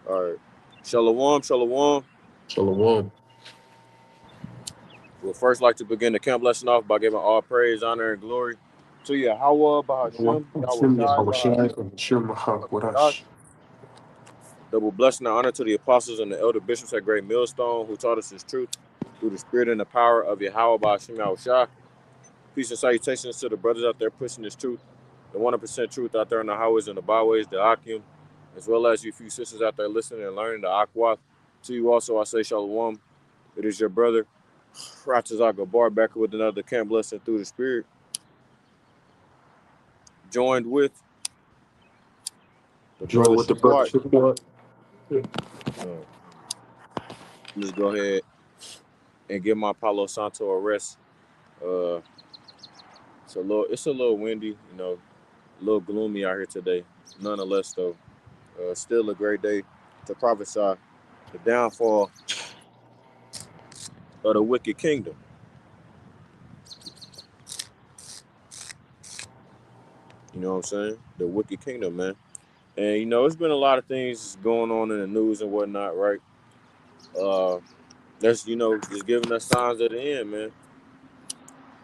All right. Shalom, shalom. Shalom. We'll first like to begin the camp lesson off by giving all praise, honor, and glory to Yahweh, Bahashem, Yahweh Hashem Shai, Yahushai and Hashem Bahashemah. Wadash. Double blessing and honor to the apostles and the elder bishops at Great Millstone who taught us his truth through the spirit and the power of Yahweh, Bahashem, Yahweh Shai. Peace and salutations to the brothers out there pushing this truth, the 100% truth out there in the highways and the byways, the Akim, as well as you few sisters out there listening and learning the Aqua. To you also, I say shalom. It is your brother, Ratazak Gabar, back with another camp lesson through the spirit, joined with the Join brother with the brother Shamwat. Shabbat. Let's go ahead and give my Palo Santo a rest. Uh, it's a little windy, a little gloomy out here today. Nonetheless, though, still a great day to prophesy the downfall of the wicked kingdom. You know what I'm saying? The wicked kingdom, man. And it's been a lot of things going on in the news and whatnot, right? Uh, that's just giving us signs of the end, man.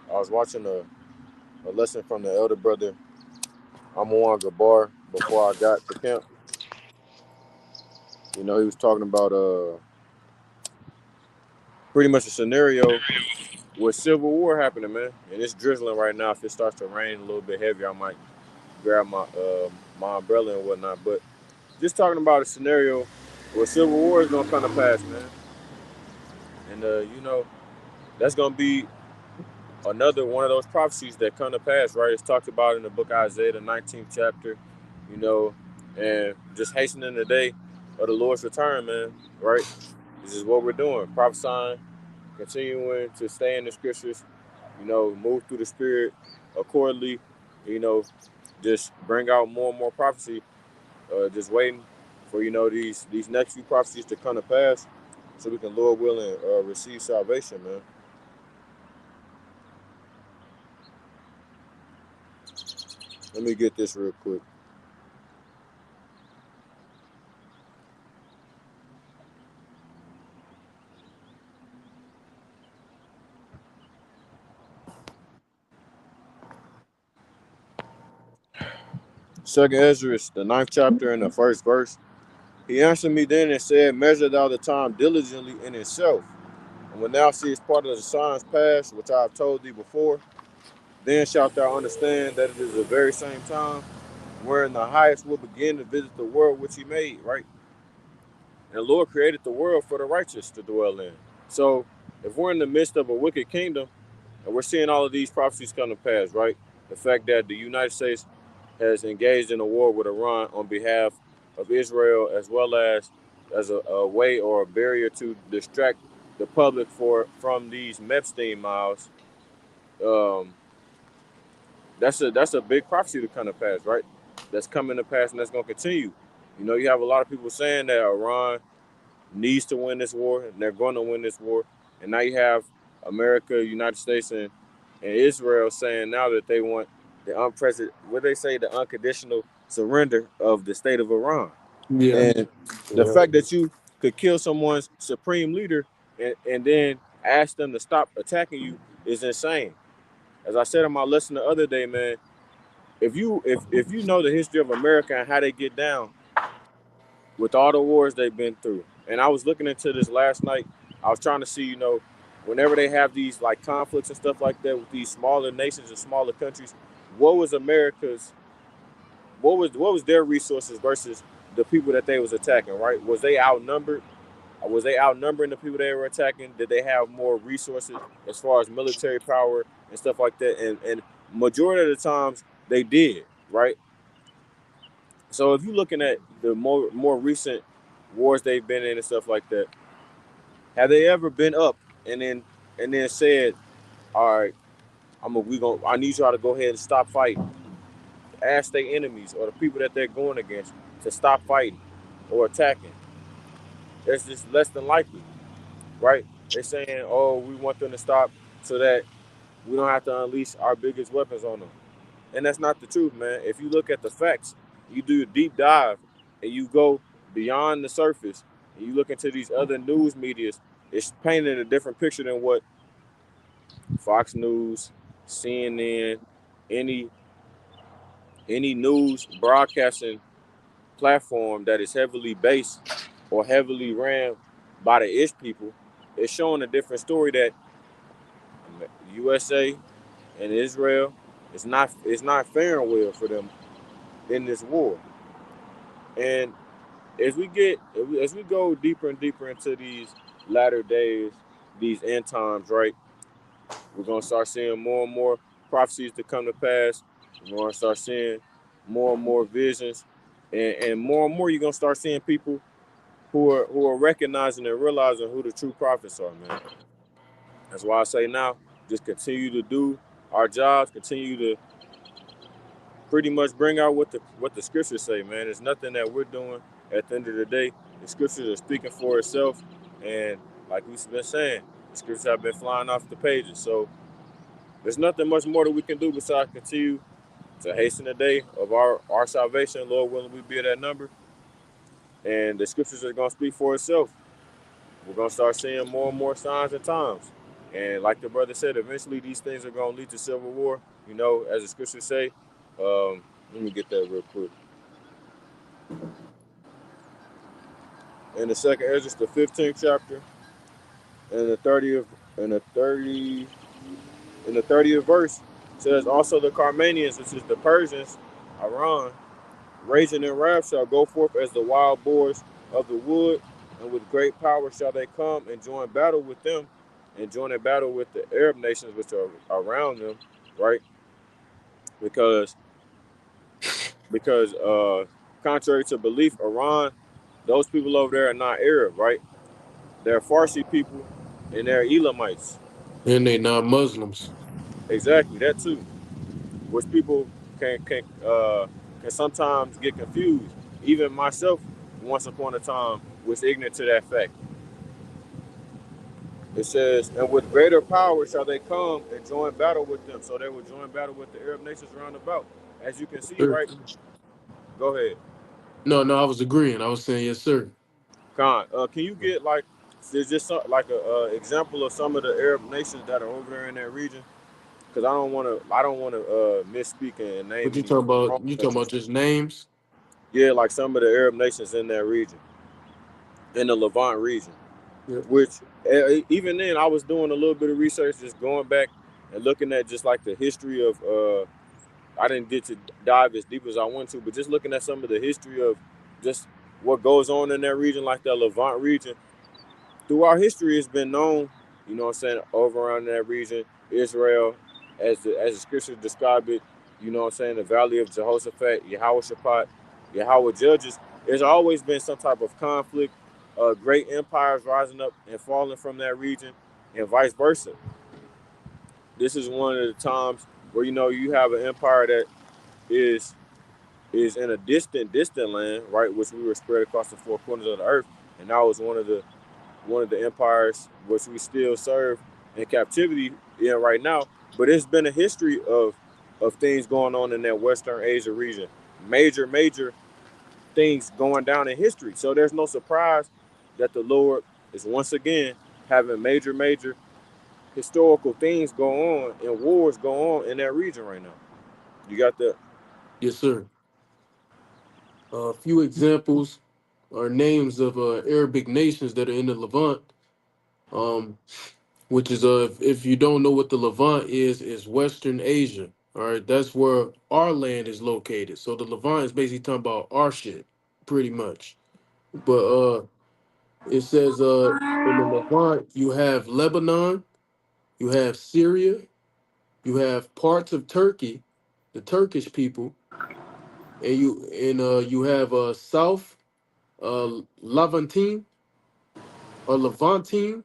I was watching a lesson from the elder brother Amon Gabar before I got to camp. He was talking about pretty much a scenario with civil war happening, man. And it's drizzling right now. If it starts to rain a little bit heavier, I might grab my umbrella and whatnot. But just talking about a scenario where civil war is gonna come to pass, man. And that's gonna be another one of those prophecies that come to pass, right? It's talked about in the book of Isaiah, the 19th chapter, you know, and just hastening the day of the Lord's return, man, right? This is what we're doing, prophesying, continuing to stay in the scriptures, move through the spirit accordingly, you know, just bring out more and more prophecy, just waiting for, these next few prophecies to come to pass so we can, Lord willing, receive salvation, man. Let me get this real quick. Second Ezra, the ninth chapter and the first verse. He answered me then and said, measure thou the time diligently in itself. And when thou seest part of the signs past, which I have told thee before, then shalt thou understand that it is the very same time wherein the highest will begin to visit the world which he made, right? And the Lord created the world for the righteous to dwell in. So if we're in the midst of a wicked kingdom and we're seeing all of these prophecies come to pass, right? The fact that the United States has engaged in a war with Iran on behalf of Israel, as well as a way or a barrier to distract the public from these Epstein miles. Um, that's a big prophecy to come to pass, right? That's coming to pass and that's going to continue. You have a lot of people saying that Iran needs to win this war and they're going to win this war, and now you have America, United States, and Israel saying now that they want the unprecedented, what they say, the unconditional surrender of the state of Iran. Yeah. And the Yeah. fact that you could kill someone's supreme leader and then ask them to stop attacking you is insane. As I said in my lesson the other day, man, if you know the history of America and how they get down with all the wars they've been through, and I was looking into this last night, I was trying to see, whenever they have these like conflicts and stuff like that with these smaller nations and smaller countries, what was America's what was their resources versus the people that they was attacking, right? Was they outnumbered? Was they outnumbering the people they were attacking? Did they have more resources as far as military power and stuff like that? And majority of the times they did, right? So if you're looking at the more recent wars they've been in and stuff like that, have they ever been up and then said, all right, I need y'all to go ahead and stop fighting. Ask their enemies or the people that they're going against to stop fighting or attacking. It's just less than likely, right? They're saying, oh, we want them to stop so that we don't have to unleash our biggest weapons on them. And that's not the truth, man. If you look at the facts, you do a deep dive and you go beyond the surface, and you look into these other news medias, it's painting a different picture than what Fox News, CNN, any any news broadcasting platform that is heavily based or heavily ran by the ish people is showing a different story that USA and Israel it's not faring well for them in this war. And as we go deeper and deeper into these latter days, these end times, right? We're gonna start seeing more and more prophecies to come to pass. We're gonna start seeing more and more visions, and more you're gonna start seeing people who are recognizing and realizing who the true prophets are, man. That's why I say now, just continue to do our jobs, continue to pretty much bring out what the scriptures say, man. There's nothing that we're doing at the end of the day. The scriptures are speaking for itself, and like we've been saying, the scriptures have been flying off the pages. So there's nothing much more that we can do besides continue to hasten the day of our salvation. Lord willing, we be at that number, and the scriptures are gonna speak for itself. We're gonna start seeing more and more signs and times. And like the brother said, eventually these things are gonna lead to civil war. You know, as the scriptures say. Let me get that real quick. In the second Ezra, the 15th chapter, and the 30th, and the 30, in the 30th verse, says also the Carmanians, which is the Persians, Iran, raging in wrath shall go forth as the wild boars of the wood, and with great power shall they come and join battle with them, and join a battle with the Arab nations which are around them, right? Because contrary to belief, Iran, those people over there are not Arab, right? They're Farsi people and they're Elamites. And they not Muslims. Exactly, that too. Which people can sometimes get confused. Even myself, once upon a time, was ignorant to that fact. It says, and with greater power shall they come and join battle with them. So they will join battle with the Arab nations round about. As you can see, Sir. right? Go ahead. No, I was agreeing. I was saying yes, sir. Khan, can you get like, is this like a example of some of the Arab nations that are over there in that region? Because I don't want to misspeak and name What you any talking about? wrong You talking about countries. just names? Yeah, like some of the Arab nations in that region, in the Levant region. Yeah. Which even then, I was doing a little bit of research, just going back and looking at just like the history of. I didn't get to dive as deep as I want to, but just looking at some of the history of just what goes on in that region, like that Levant region. Throughout history, it's been known, you know what I'm saying, over around that region, Israel, as the scriptures describe it, you know what I'm saying, the valley of Jehoshaphat, Yahweh Shaphat, Yahweh judges. There's always been some type of conflict, great empires rising up and falling from that region, and vice versa. This is one of the times where you have an empire that is is in a distant land, right, which we were spread across the four corners of the earth, and that was one of the empires which we still serve in captivity in right now. But it's been a history of things going on in that Western Asia region. Major things going down in history. So there's no surprise that the Lord is once again having major historical things go on and wars go on in that region right now. You got the Yes, sir. A few examples are names of Arabic nations that are in the Levant. Um, which is if you don't know what the Levant is Western Asia. All right, that's where our land is located. So the Levant is basically talking about our shit, pretty much. But it says in the Levant you have Lebanon, you have Syria, you have parts of Turkey, the Turkish people, and you have South Levantine or Levantine,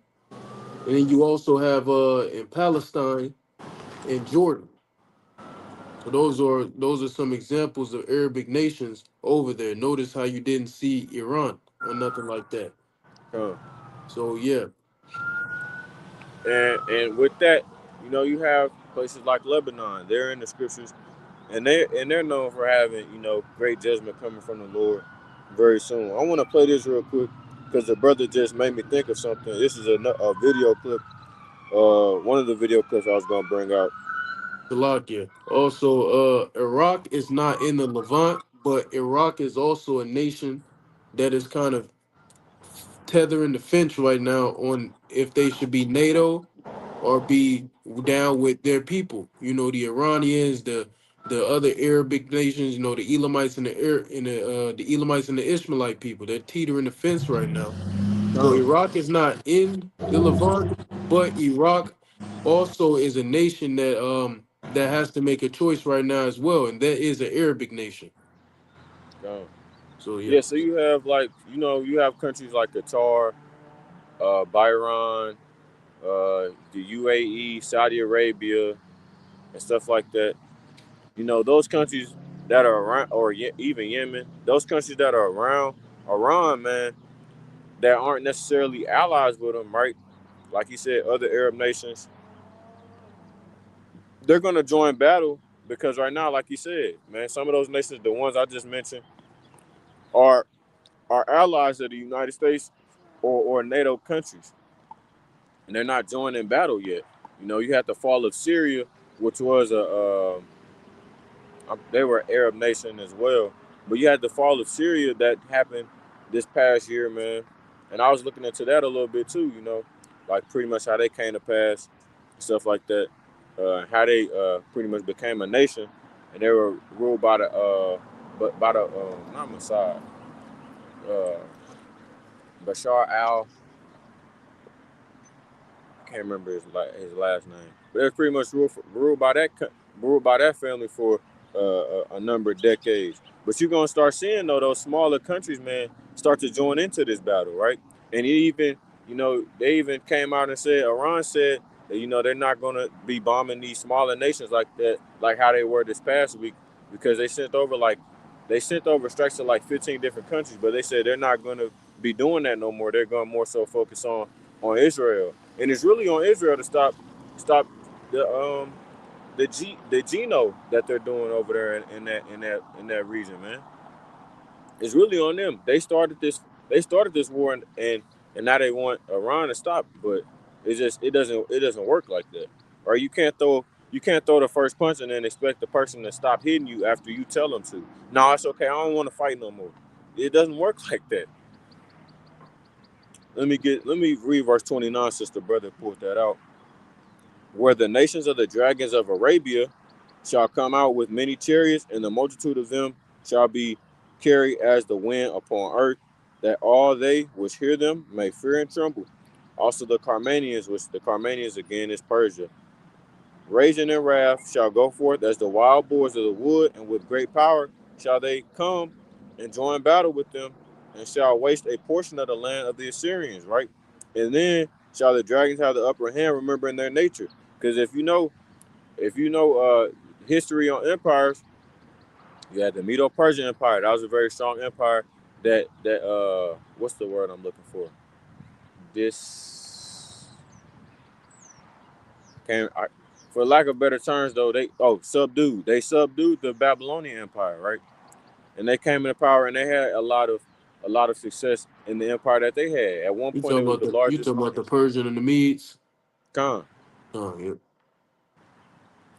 and then you also have in Palestine and Jordan. So those are some examples of Arabic nations over there. Notice how you didn't see Iran or nothing like that. uh, So yeah, and with that, you have places like Lebanon. They're in the scriptures, and they're known for having great judgment coming from the Lord. very soon. I want to play this real quick because the brother just made me think of something. This is a video clip. One of the video clips I was gonna bring out. Salakia. Also, Iraq is not in the Levant, but Iraq is also a nation that is kind of tethering the fence right now on if they should be NATO or be down with their people. You know, the Iranians, the other Arabic nations. You know, the Elamites and the Elamites and the Ishmaelite people. They're teetering the fence right now. So Con, Iraq is not in the Levant, but Iraq also is a nation that has to make a choice right now as well, and that is an Arabic nation. con. So yeah, Yeah, so you have like you have countries like Qatar, Bahrain, the UAE, Saudi Arabia, and stuff like that. Those countries that are around, or even Yemen, those countries that are around Iran, man, that aren't necessarily allies with them, right? Like you said, other Arab nations, they're gonna join battle because right now, like you said, man, some of those nations, the ones I just mentioned, are allies of the United States or NATO countries, and they're not joining battle yet. You had the fall of Syria, which was they were an Arab nation as well. But you had the fall of Syria that happened this past year, man. And I was looking into that a little bit too, like pretty much how they came to pass, stuff like that. How they pretty much became a nation, and they were ruled by but by the not Mossad, uh, Bashar al, I can't remember his last name, but they're pretty much ruled by that family for a number of decades. But you're gonna start seeing though those smaller countries, man, start to join into this battle, right? And it even, they even came out and said, Iran said that they're not gonna be bombing these smaller nations like that, like how they were this past week, because they sent over strikes to like 15 different countries, but they said they're not gonna be doing that no more. They're gonna more so focus on Israel, and it's really on Israel to stop the the Geno that they're doing over there in that region, man. It's really on them. They started this war, and now they want Iran to stop, but it doesn't work like that. Or you can't throw the first punch and then expect the person to stop hitting you after you tell them to. No, it's okay. I don't want to fight no more. It doesn't work like that. Let me read verse 29, sister brother pulled that out. Where the nations of the dragons of Arabia shall come out with many chariots, and the multitude of them shall be carried as the wind upon earth, that all they which hear them may fear and tremble. Also the Carmanians, which the Carmanians again is Persia, raging in wrath, shall go forth as the wild boars of the wood, and with great power shall they come and join battle with them, and shall waste a portion of the land of the Assyrians, right? And then shall the dragons have the upper hand, remembering their nature. Because if you know history on empires, you had the Medo-Persian Empire. That was a very strong empire. That what's the word I'm looking for? This came for lack of better terms though. They subdued the Babylonian Empire, right? And they came into power, and they had a lot of success in the empire that they had. At one point, it was the you largest. talking about the Persian and the Medes? Con. Oh yeah.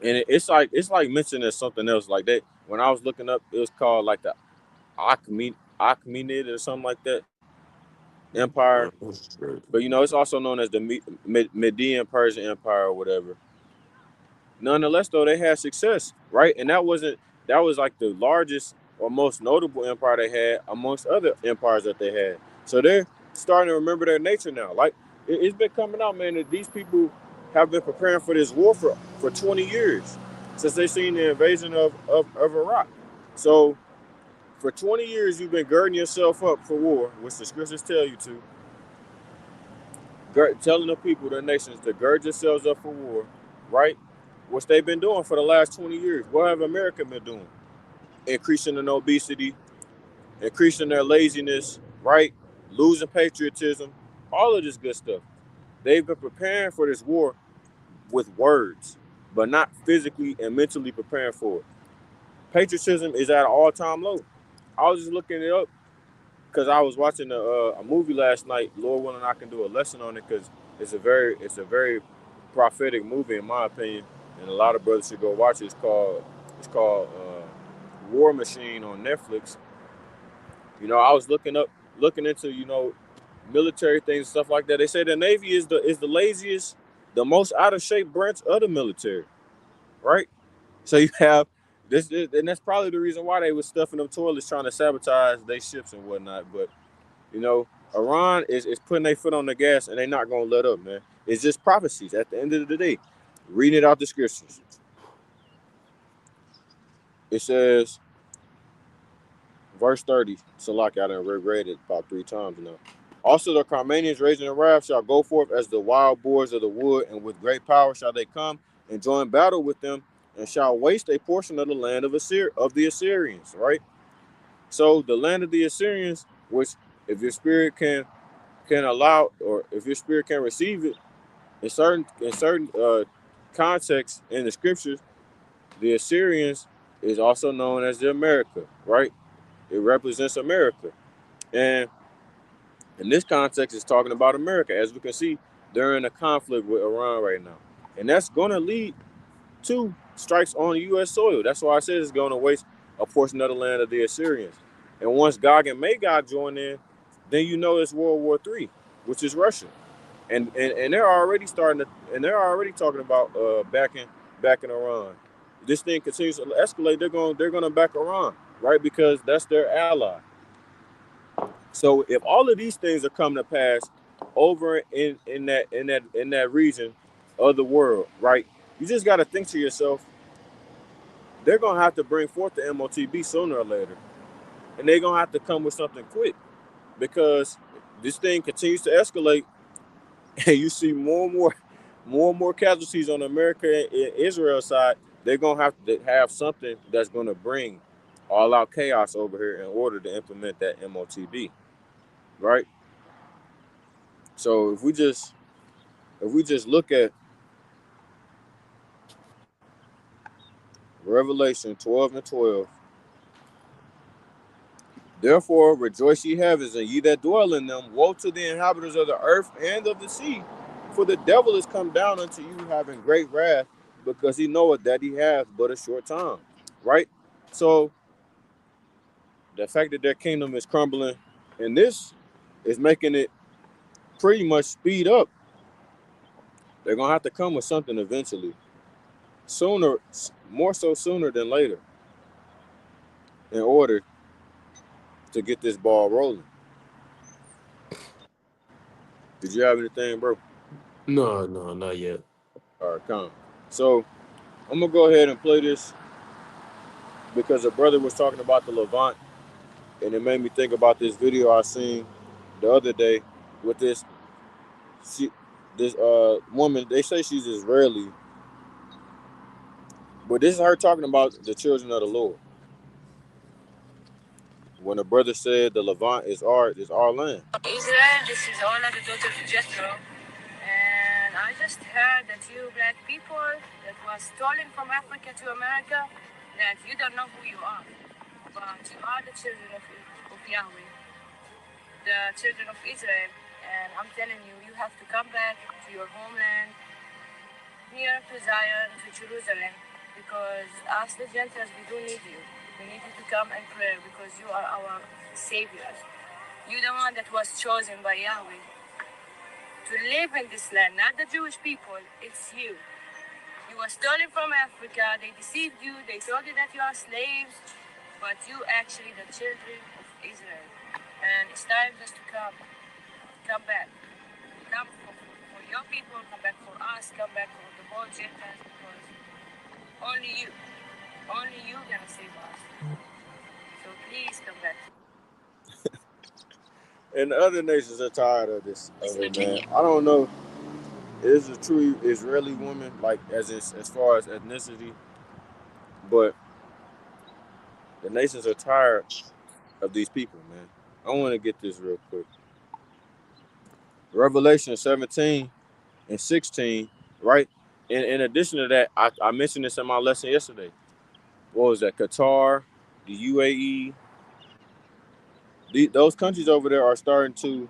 And it's like mentioning something else like that. When I was looking up, it was called like the Achaemenid or something like that empire. That's great. But it's also known as the Median Persian Empire or whatever. Nonetheless, though, they had success, right? And that was like the largest or most notable empire they had amongst other empires that they had. So they're starting to remember their nature now. Like it's been coming out, man, that these people have been preparing for this war for 20 years since they seen the invasion of Iraq. So for 20 years, you've been girding yourself up for war, which the scriptures tell you to, telling the people, the nations, to gird yourselves up for war, right? Which they've been doing for the last 20 years. What have America been doing? Increasing in obesity, increasing their laziness, right? Losing patriotism, all of this good stuff. They've been preparing for this war with words, but not physically and mentally preparing for it. Patriotism is at an all-time low. I was just looking it up. because I was watching a movie last night. Lord willing, I can do a lesson on it because it's a very prophetic movie in my opinion, and a lot of brothers should go watch it. It's called War Machine on Netflix. I was looking into military things and stuff like that. They say the Navy is the laziest, the most out of shape branch of the military, right? So you have and that's probably the reason why they was stuffing them toilets trying to sabotage their ships and whatnot. But you know, Iran is putting their foot on the gas and they're not gonna let up, man. It's just prophecies at the end of the day. Reading it out the scriptures, it says, verse 30. Salak, I done read it about 3 times now. Also, the Carmanians raising their wrath shall go forth as the wild boars of the wood, and with great power shall they come and join battle with them, and shall waste a portion of the land of the Assyrians. Right. So the land of the Assyrians, which if your spirit can allow, or if your spirit can receive it, in certain contexts in the scriptures, the Assyrians is also known as the America. Right. It represents America, and in this context, it's talking about America, as we can see during the conflict with Iran right now. And that's going to lead to strikes on U.S. soil. That's why I said it's going to waste a portion of the land of the Assyrians. And once Gog and Magog join in, then you know it's World War III, which is Russia. And they're already talking about backing Iran. This thing continues to escalate. They're going to back Iran, right? Because that's their ally. So if all of these things are coming to pass over in that region of the world, right? You just got to think to yourself, they're gonna have to bring forth the MOTB sooner or later, and they're gonna have to come with something quick because this thing continues to escalate, and you see more and more casualties on America and Israel side. They're gonna have to have something that's gonna bring all out chaos over here in order to implement that MOTB, right? So if we just look at Revelation 12 and 12, therefore rejoice ye heavens and ye that dwell in them, woe to the inhabitants of the earth and of the sea, for the devil is come down unto you having great wrath, because he knoweth that he hath but a short time. Right? So the fact that their kingdom is crumbling, and this is making it pretty much speed up. They're gonna have to come with something eventually, sooner, more so sooner than later, in order to get this ball rolling. Did you have anything, bro? No, no, not yet. All right, come. So I'm gonna go ahead and play this because a brother was talking about the Levant, and it made me think about this video I seen the other day with she, this woman. They say she's Israeli, but this is her talking about the children of the Lord. When a brother said the Levant is our land. Israel, this is Ola, the daughter of Jethro. And I just heard that you black people that was stolen from Africa to America, that you don't know who you are. But you are the children of Yahweh, the children of Israel. And I'm telling you, you have to come back to your homeland, here to Zion, to Jerusalem, because us the Gentiles, we do need you. We need you to come and pray because you are our saviors. You're the one that was chosen by Yahweh to live in this land, not the Jewish people, it's you. You were stolen from Africa, they deceived you, they told you that you are slaves, but you actually the children of Israel. And it's time just to come back. Come for your people, come back for us, come back for the whole Gentiles, because only you gonna save us. So please come back. And the other nations are tired of this, man. I don't know. Is a true Israeli woman, like as far as ethnicity, but the nations are tired of these people, man. I want to get this real quick. Revelation 17 and 16, right? In addition to that, I mentioned this in my lesson yesterday. What was that? Qatar, the UAE, those countries over there are starting to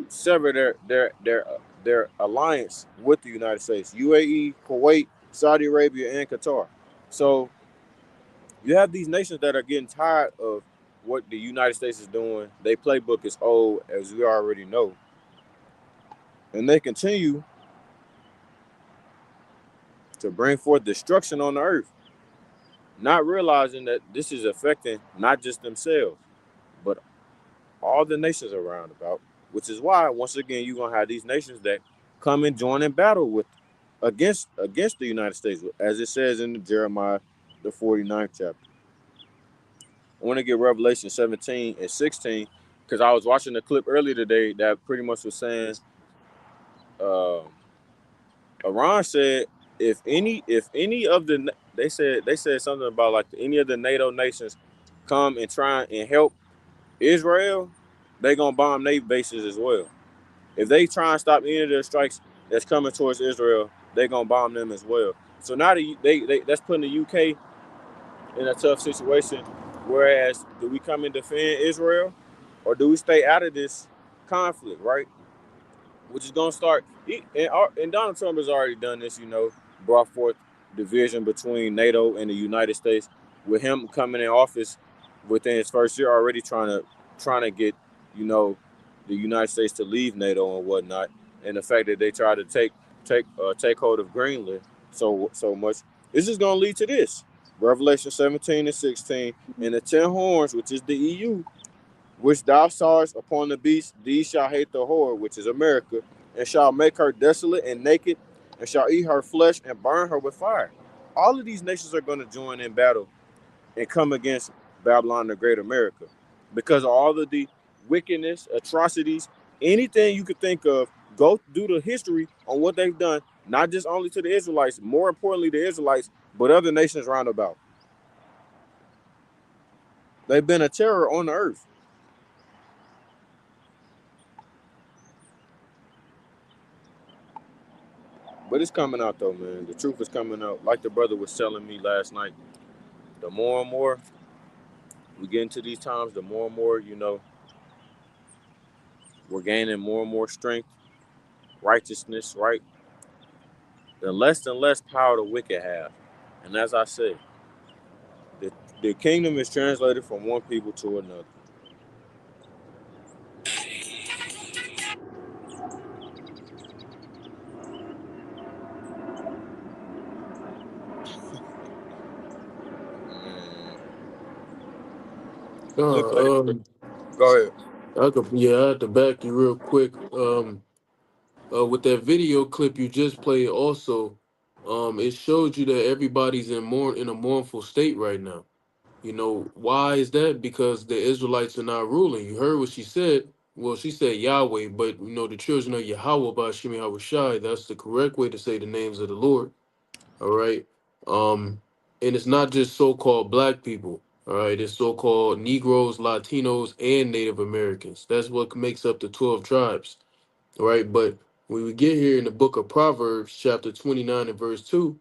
sever their alliance with the United States. UAE, Kuwait, Saudi Arabia, and Qatar. So you have these nations that are getting tired of what the United States is doing. Their playbook is old, as we already know, and they continue to bring forth destruction on the earth, not realizing that this is affecting not just themselves, but all the nations around about. Which is why, once again, you're gonna have these nations that come and join in battle with against the United States, as it says in Jeremiah, the 49th chapter. I want to get Revelation 17 and 16 because I was watching a clip earlier today that pretty much was saying, uh, Iran said if any of the they said something about like any of the NATO nations come and try and help Israel, they gonna bomb their bases as well. If they try and stop any of their strikes that's coming towards Israel, they gonna bomb them as well. So now they that's putting the UK in a tough situation. Whereas, do we come and defend Israel, or do we stay out of this conflict? Right, which is gonna start. And Donald Trump has already done this. Brought forth division between NATO and the United States, with him coming in office within his first year already trying to get you know the United States to leave NATO and whatnot, and the fact that they try to take hold of Greenland so much. This is going to lead to this. Revelation 17 and 16, and the 10 horns, which is the EU, which thou sawest upon the beast, these shall hate the whore, which is America, and shall make her desolate and naked, and shall eat her flesh and burn her with fire. All of these nations are going to join in battle and come against Babylon the Great America because of all of the wickedness, atrocities, anything you could think of. Go do the history on what they've done, not just only to the Israelites, more importantly the Israelites, but other nations round about. They've been a terror on the earth. But it's coming out though, man. The truth is coming out. Like the brother was telling me last night, the more and more we get into these times, the more and more, we're gaining more and more strength, righteousness, right? The less and less power the wicked have. And as I said, the, the kingdom is translated from one people to another. Mm, look like, go ahead. I had to back you real quick. With that video clip you just played, also, it showed you that everybody's in a mournful state right now. You know why is that? Because the Israelites are not ruling. You heard what she said. Well, she said Yahweh, but the children of Yahweh by Shemi Hawashai. That's the correct way to say the names of the Lord. All right. And it's not just so-called black people. All right, it's so-called Negroes, Latinos, and Native Americans. That's what makes up the 12 tribes. All right, but when we get here in the book of Proverbs, chapter 29 and verse 2,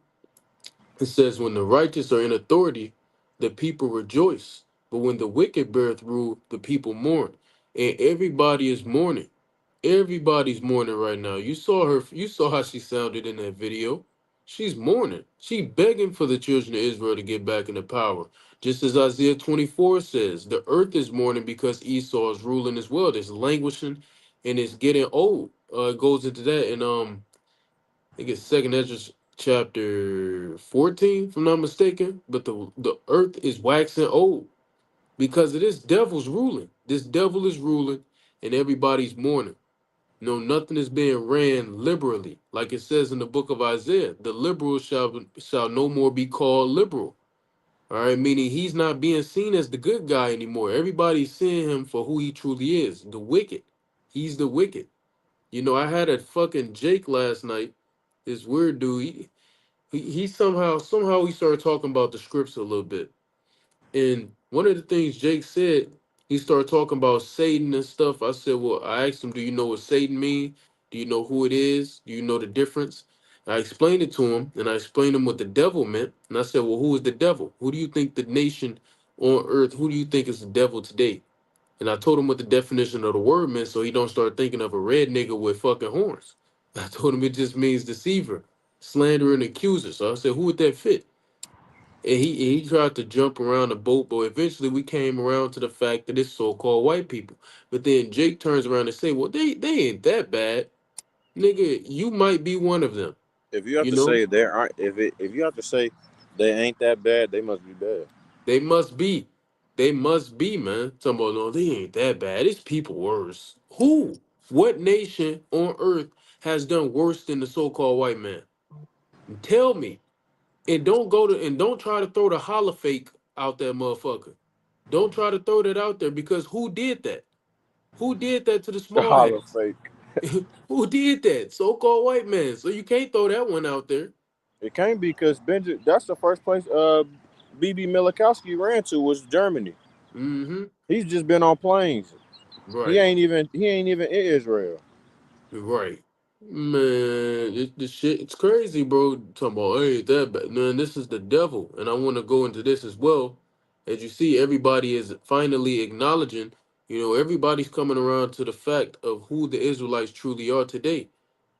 it says, when the righteous are in authority, the people rejoice. But when the wicked beareth rule, the people mourn. And everybody is mourning. Everybody's mourning right now. You saw how she sounded in that video. She's mourning. She begging for the children of Israel to get back into power. Just as Isaiah 24 says, the earth is mourning because Esau is ruling as well. It's languishing and it's getting old. It goes into that. And I think it's second Ezra chapter 14, if I'm not mistaken. But the earth is waxing old because of this devil's ruling. This devil is ruling and everybody's mourning. Nothing is being ran liberally. Like it says in the book of Isaiah, the liberal shall no more be called liberal. All right, meaning he's not being seen as the good guy anymore. Everybody's seeing him for who he truly is, the wicked. He's the wicked. I had a fucking Jake last night. This weird dude. He somehow he started talking about the scripts a little bit. And one of the things Jake said, he started talking about Satan and stuff. I said, well, I asked him, do you know what Satan mean? Do you know who it is? Do you know the difference? I explained it to him, and I explained him what the devil meant. And I said, well, who is the devil? Who do you think the nation on earth, who do you think is the devil today? And I told him what the definition of the word meant so he don't start thinking of a red nigga with fucking horns. I told him it just means deceiver, slanderer, and accuser. So I said, who would that fit? And he tried to jump around the boat, but eventually we came around to the fact that it's so-called white people. But then Jake turns around and say, well, they ain't that bad. Nigga, you might be one of them. If you have You to know? say there aren't, if you have to say they ain't that bad, they must be bad. They must be. They must be, man. Talking about, no, they ain't that bad. It's people worse. Who? What nation on earth has done worse than the so-called white man? Tell me. And don't try to throw the holla fake out there, motherfucker. Don't try to throw that out there because who did that? Who did that to the small Holla hats? fake. Who did that? So-called white man. So you can't throw that one out there. It can't be because Benjamin. That's the first place BB Milikowski ran to was Germany. Mm-hmm. He's just been on planes. He Right. ain't even in Israel. Right. Man, this shit, it's crazy, bro. Talking about, hey, that bad. Man, this is the devil. And I want to go into this as well. As you see, everybody is finally acknowledging, everybody's coming around to the fact of who the Israelites truly are today.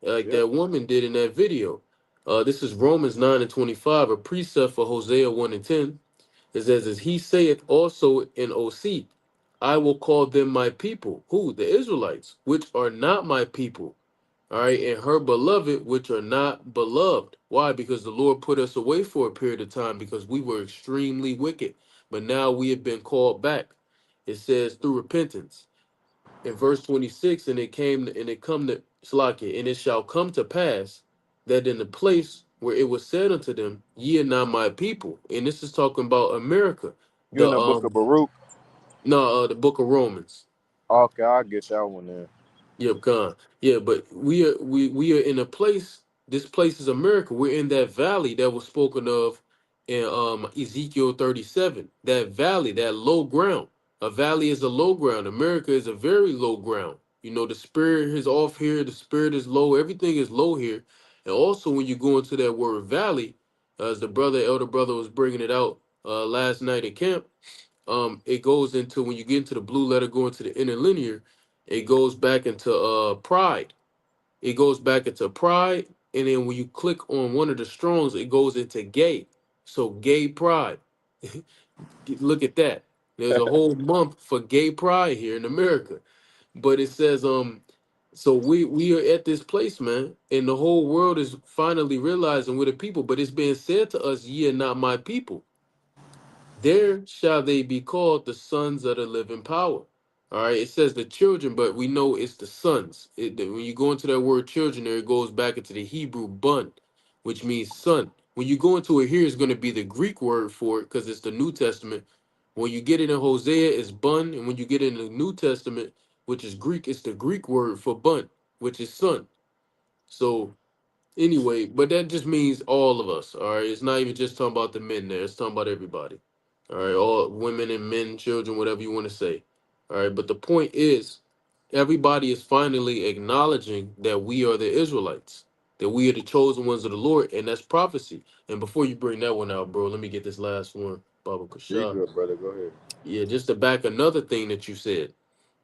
Like Yep. that woman did in that video. This is Romans 9 and 25, a precept for Hosea 1 and 10. It says, as he saith also in OC, I will call them my people. Who? The Israelites, which are not my people. All right, and her beloved, which are not beloved. Why? Because the Lord put us away for a period of time because we were extremely wicked. But now we have been called back. It says through repentance. In verse 26, and it come to Slakia, and it shall come to pass that in the place where it was said unto them, ye are not my people. And this is talking about America. You in The the book of Baruch? no, the book of Romans. Okay, I'll get that one then. Yep, Khan. Yeah, but we are in a place. This place is America. We're in that valley that was spoken of in Ezekiel 37. That valley, that low ground. A valley is a low ground. America is a very low ground. The spirit is off here. The spirit is low. Everything is low here. And also, when you go into that word valley, as the elder brother was bringing it out last night at camp, it goes into when you get into the blue letter, go into the interlinear, it goes back into pride. It goes back into pride, and then when you click on one of the strongs, it goes into gay. So gay pride. Look at that. There's a whole month for gay pride here in America. But it says, so we are at this place, man, and the whole world is finally realizing we're the people, but it's being said to us, ye are not my people. There shall they be called the sons of the living power. All right, it says the children, but we know it's the sons. When you go into that word children, there it goes back into the Hebrew bun, which means son. When you go into it here, it's going to be the Greek word for it because it's the New Testament. When you get it in Hosea, it's bun, and when you get it in the New Testament, which is Greek, it's the Greek word for bun, which is son. So anyway, but that just means all of us. All right, it's not even just talking about the men there. It's talking about everybody. All right, all women and men, children, whatever you want to say. All right, but the point is, everybody is finally acknowledging that we are the Israelites, that we are the chosen ones of the Lord, and that's prophecy. And before you bring that one out, bro, let me get this last one, Baba You Kashab. good, brother? Go ahead. Yeah, just to back another thing that you said,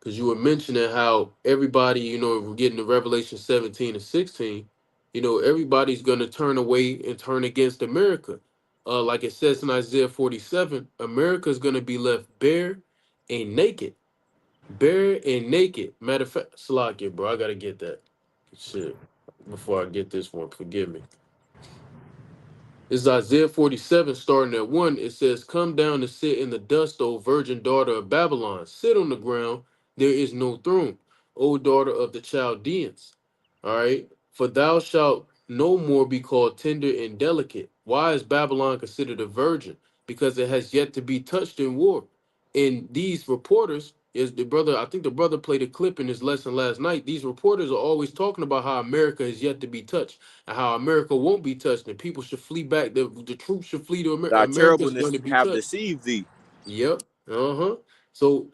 because you were mentioning how everybody, we're getting to Revelation 17 and 16, everybody's going to turn away and turn against America. Like it says in Isaiah 47, America is going to be left bare and naked. Bare and naked. Matter of fact, Salakia, bro, I got to get that. Shit. Before I get this one, forgive me. It's Isaiah 47, starting at 1. It says, come down and sit in the dust, O virgin daughter of Babylon. Sit on the ground, there is no throne, O daughter of the Chaldeans. All right. For thou shalt no more be called tender and delicate. Why is Babylon considered a virgin? Because it has yet to be touched in war. And these reporters, is the brother, I think the brother played a clip in his lesson last night. These reporters are always talking about how America has yet to be touched and how America won't be touched, and people should flee back. The troops should flee to America. Thy America's going terribleness to be have touched. deceived thee. Yep. Uh-huh. So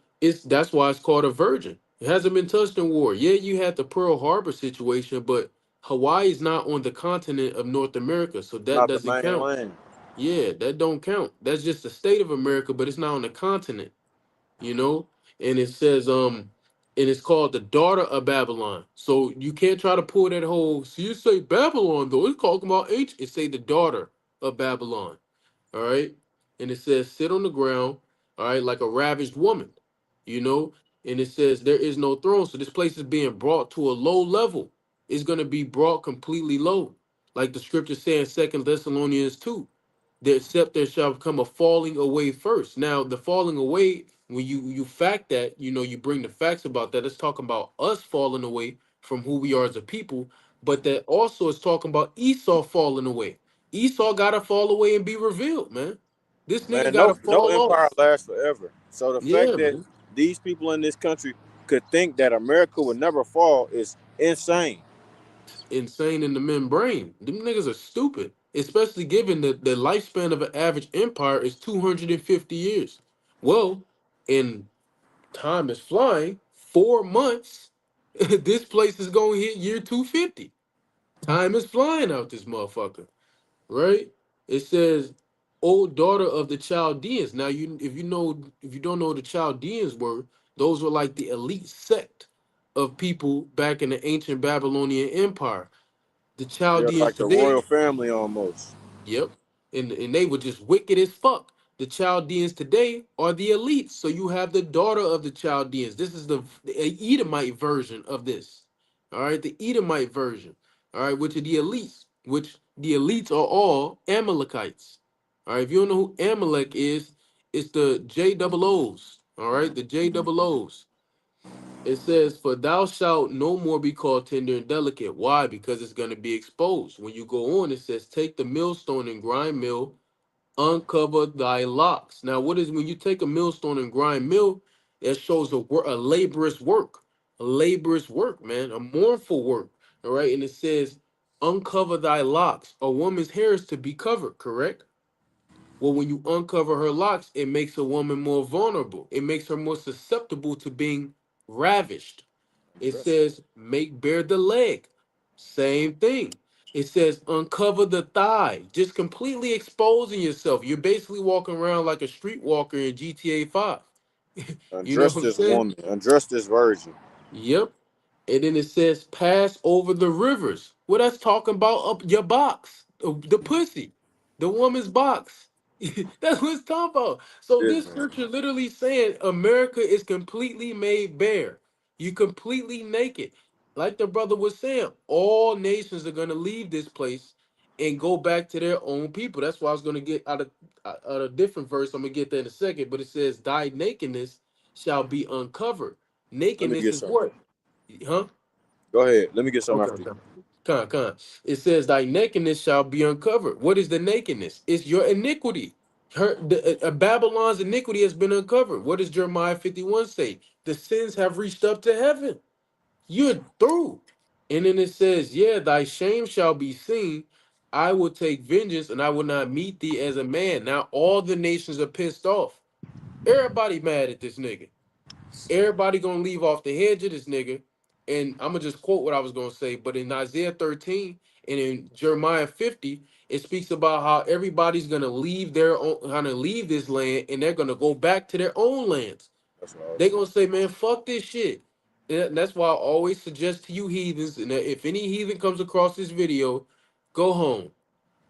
that's why it's called a virgin. It hasn't been touched in war. Yeah, you had the Pearl Harbor situation, but Hawaii is not on the continent of North America, so that Not the doesn't main count. land. Yeah, that don't count. That's just the state of America, but it's not on the continent, you know? And it says, and it's called the daughter of Babylon. So you can't try to pull that whole, so you say Babylon though, it's talking about ancient. It say the daughter of Babylon. All right. And it says, sit on the ground, all right, like a ravished woman, you know. And it says, there is no throne. So this place is being brought to a low level. It's going to be brought completely low. Like the scripture says in 2 Thessalonians 2, that except there shall come a falling away first. Now, the falling away, when you fact that, you know, you bring the facts about that, it's talking about us falling away from who we are as a people, but that also is talking about Esau falling away. Esau gotta fall away and be revealed, man. This nigga Man, gotta no fall empire off. lasts forever. So the fact Yeah, that man. these people in this country could think that America would never fall is insane. Insane in the membrane. Them niggas are stupid. Especially given that the lifespan of an average empire is 250 years. Well, in time is flying. 4 months. This place is gonna hit year 250. Time is flying out this motherfucker, right? It says, "O daughter of the Chaldeans." Now, if you don't know what the Chaldeans were, those were like the elite sect of people back in the ancient Babylonian Empire. The They're Chaldeans like the today. royal family almost. Yep. And they were just wicked as fuck. The Chaldeans today are the elites. So you have the daughter of the Chaldeans. This is the Edomite version of this. All right, the Edomite version. All right, which are the elites, which the elites are all Amalekites. All right, if you don't know who Amalek is, it's the J double O's. All right, the J double O's. It says, "For thou shalt no more be called tender and delicate." Why? Because it's going to be exposed. When you go on, it says, "Take the millstone and grind mill, uncover thy locks." Now, what is when you take a millstone and grind mill? It shows a laborious work, man, a mournful work. All right, and it says, "Uncover thy locks." A woman's hair is to be covered, correct? Well, when you uncover her locks, it makes a woman more vulnerable. It makes her more susceptible to being ravished. It says make bare the leg. Same thing. It says uncover the thigh, just completely exposing yourself. You're basically walking around like a streetwalker in GTA 5. You know Undress what I'm this saying? woman, undress this virgin. Yep. And then it says pass over the rivers. Well, that's talking about up your box, the pussy, the woman's box. That's what it's talking about. So This this man. scripture literally saying America is completely made bare. You completely naked. Like the brother was saying, all nations are gonna leave this place and go back to their own people. That's why I was gonna get out of a different verse. I'm gonna get there in a second, but it says, "Thy nakedness shall be uncovered." Let me Nakedness get is some. what? Huh? Go ahead. Let me get some Okay, after you. okay. Con. It says, "Thy nakedness shall be uncovered." What is the nakedness? It's your iniquity. Babylon's iniquity has been uncovered. What does Jeremiah 51 say? The sins have reached up to heaven. You're through. And then it says, "Yeah, thy shame shall be seen. I will take vengeance and I will not meet thee as a man." Now all the nations are pissed off. Everybody mad at this nigga. Everybody gonna leave off the hedge of this nigga. And I'm gonna just quote what I was gonna say. But in Isaiah 13 and in Jeremiah 50, it speaks about how everybody's gonna leave their own, gonna leave this land, and they're gonna go back to their own lands. That's what I was They're saying. gonna say, "Man, fuck this shit." And that's why I always suggest to you heathens, and if any heathen comes across this video, go home.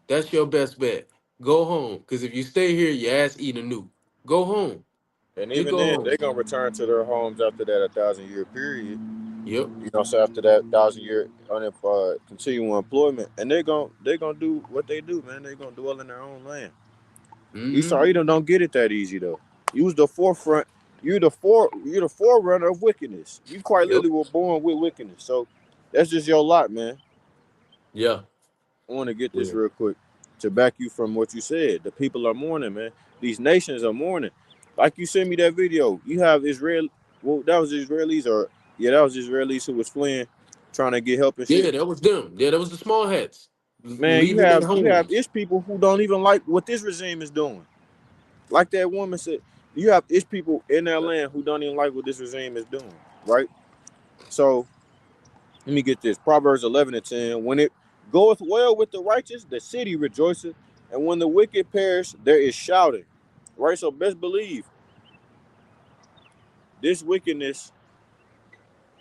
That's your best bet. Go home. Because if you stay here, your ass eat a nuke. Go home. And Just even go then, home. they're gonna return to their homes after that 1,000 year period. Yep. So after that 1,000 year continual employment, and they're gonna do what they do, man. They're gonna dwell in their own land. Mm-hmm. Esau Edom don't get it that easy though. You was the forefront. You're the forerunner of wickedness. You quite Yep. literally were born with wickedness. So that's just your lot, man. Yeah. I want to get this Yeah. real quick to back you from what you said. The people are mourning, man. These nations are mourning. Like you sent me that video. You have Israel. Well, that was Israelis, or yeah, that was Israelis who was fleeing, trying to get help and Yeah, shit. that was them. Yeah, that was the small hats Man, you leaving their have you have homes. Ish people who don't even like what this regime is doing. Like that woman said, you have Ish people in their land who don't even like what this regime is doing, right? So Let me get this. Proverbs 11:10. When it goeth well with the righteous, the city rejoiceth, and when the wicked perish, there is shouting. Right? So best believe this wickedness,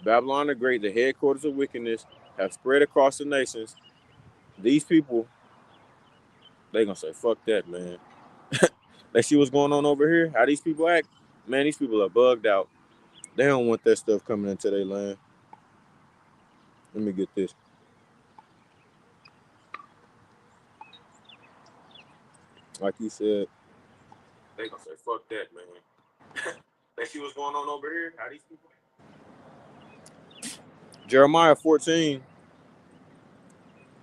Babylon the Great, the headquarters of wickedness, have spread across the nations. These people, they gonna say, fuck that, man. They see what's going on over here, how these people act. Man, these people are bugged out. They don't want that stuff coming into their land. Let me get this. Like you said, they gonna say, fuck that, man. They see what's going on over here, how these people act. Jeremiah 14.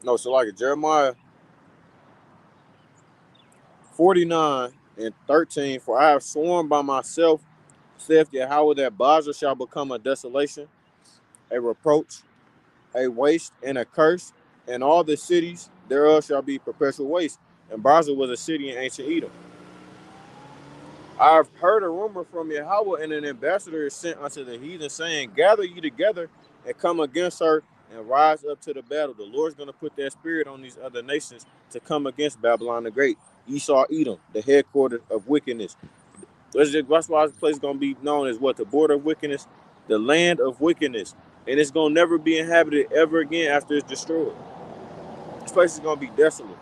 No, so like Jeremiah 49:13. For I have sworn by myself, saith Yahweh, that Basra shall become a desolation, a reproach, a waste, and a curse, and all the cities thereof shall be perpetual waste. And Basra was a city in ancient Edom. I've heard a rumor from Yahweh, and an ambassador is sent unto the heathen, saying, gather ye together and come against her and rise up to the battle. The Lord's going to put that spirit on these other nations to come against Babylon the Great. Esau, Edom, the headquarters of wickedness. That's why this place is going to be known as what? The border of wickedness, the land of wickedness. And it's going to never be inhabited ever again after it's destroyed. This place is going to be desolate.